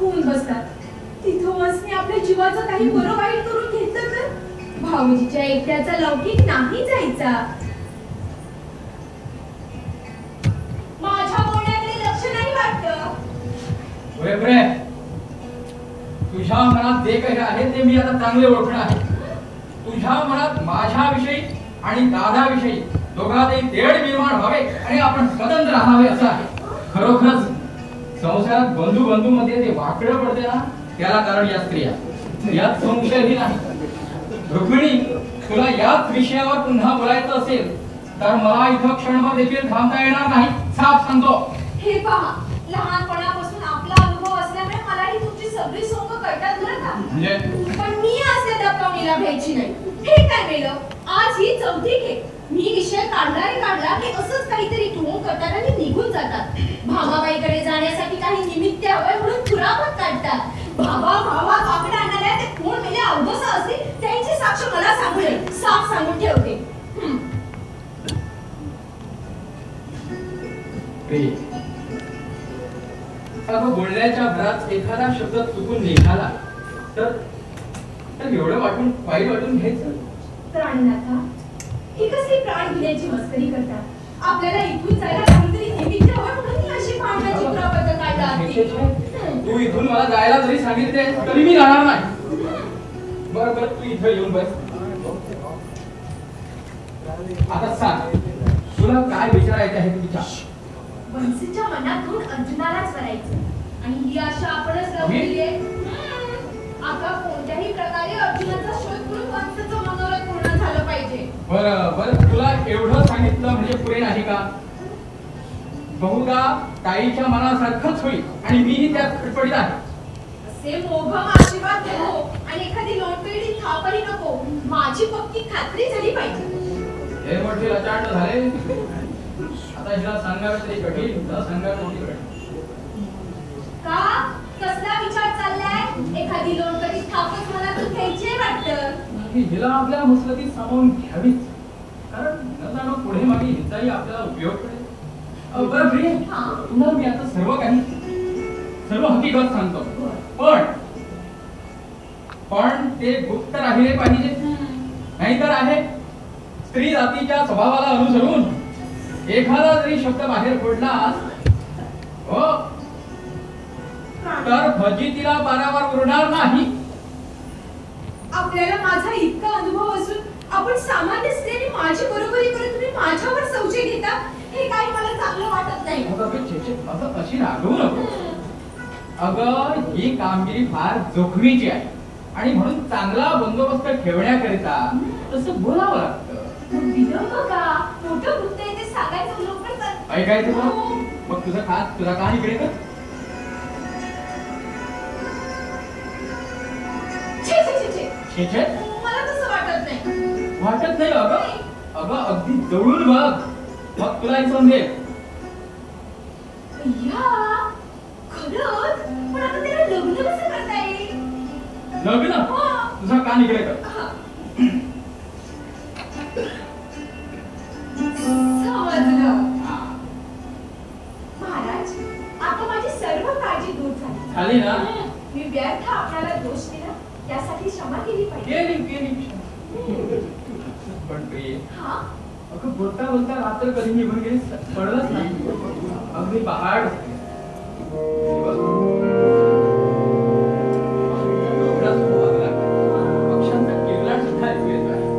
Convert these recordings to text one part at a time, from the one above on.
होऊन बसतात. तिथं वसने आपल्या जीवाचं काही बरं वाईट करून घेतलं तर भाऊजीच्या एकट्याचा लौकिक नाही जायचा. माझ्या बोलण्याकडे लक्ष नाही वाटतं. तुझ्या मनात जे काही आहे ते मी आता चांगले ओळखणं आहे. तुझ्या मनात माझ्याविषयी आणि दादाविषयी दोघांतही तेढ निर्माण व्हावे आणि आपण स्वतंत्र राहावे असं आहे. खरोखरच संसारात बंधू बंधू मध्ये ते वाकडं पडते ना, त्याला कारण या स्त्रिया, यात संशयही नाही. रुक्मिणी, तुला याच विषयावर पुन्हा बोलायचं असेल तर मला इथं क्षणभर देखील थांबता येणार नाही, साफ सांगतो. हे पहा, लहानपणापासून आपला अनुभव असल्यामुळे मलाही तुमची सगळी सोंग कळतात बरं का. पण मी असल्या दबकावणीला भ्यायची नाही. हे काय केलं, आज ही चौथीक आहे. मी विषय काढला की असंच काहीतरी टोंग करतात आणि निघून जातात. भामाबाईकडे जाण्यासाठी काही निमित्त हवंय म्हणून पुरावत काढतात. भावा काकडा आणणाऱ्या ते कोण मेले अवधस असतील त्यांची साक्ष मला सांगू नये, साफ सांगून ठेवते. बोलण्याच्या भरात एखादा शब्द चुकून निघाला तर एवढं वाईट वाटून घ्यायचं. प्राणनाथा, ही कसली प्राण घेण्याची मस्करी करतात. आपल्याला इथून जायला काहीतरी निमित्त हवं म्हणून ही अशी पाण्याची प्रपत्र काढला. तू इथून मला जायला जरी सांगितले तरी मी जाणार नाही. बरं तू इथं येऊन बस. आता सांग, तुला काय विचारायचं आहे तुझ्या? वंशीच्या मनातून अर्जुनालाच करायचं आणि ही आशा आपणच लावलेली आहे. आता कोणत्याही प्रकारे अर्जुनाचा शोध करून वंशाचं मनोरथ पूर्ण झालं पाहिजे. बरं तुला एवढं सांगितलं म्हणजे पुरे नाही का? बहुधा ताईच्या मनासारखंच होईल आणि मीही त्यात खटपटीत आहे. असे मोघम आशीर्वाद देऊ आणि एखादी लोणकळी थापही नको. माझी पक्की खात्री झाली पाहिजे. हे मोठे अचाट झाले. आता हिला सांगावे तरी कठीण, तुला सांगावे तरी कठीण. का कसला विचार चाललाय? एखादी लोणकळी थापच मला तू घ्यायची वाटतं. हिला आपल्या मसलतीत सामावून घ्यावीच, कारण न जाणं पुढे मागे हिचाही आपल्याला उपयोग पडेल. बरं प्रिय, तुला मी आता सर्व हकीकत सांगतो, पण ते गुप्त राहिले पाहिजे. नाहीतर आहे स्त्री जातीच्या स्वभावाला अनुसरून एखादा जरी शब्द बाहेर पडला तर फजितीला पारावर उरणार नाही. आपल्याला माझा इतका अनुभव असून आपण सामान्य स्त्रीने माझी बरोबरी करत तुम्ही माझ्यावर संशय घेता, हे काही मला चांगलं वाटत नाही. असं अशी रागवू नको. अगं, ही कामगिरी फार जोखमीची आहे आणि म्हणून चांगला बंदोबस्त ठेवण्याकरिता तसं बोलावं लागतं. मोठं वृत्त आहे ते सांगायचं लोक करतात. ऐकायचं का? मग तुझा का इकडे कर. मला तसं वाटत नाही. वाटत नाही अगं, अगदी जवळून बघ, मग तुलाही समजेल. खरंच? पण आता त्याला लग्न कसं करता येईल? लग्न? तुझा कान इकडे कर. समजलं. महाराज, आता माझी सर्व काळजी दूर झाली ना? मी व्यर्थ आपल्याला दोष दिला, त्यासाठी क्षमा केली पाहिजे. केली. पण प्रिय, अगं बोलता बोलता रात्र कधी निघून गेली कळलंच नाही. अगदी पहाड पक्ष्यांचा किरलाट सुद्धा ऐकू येत आहे.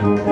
नाही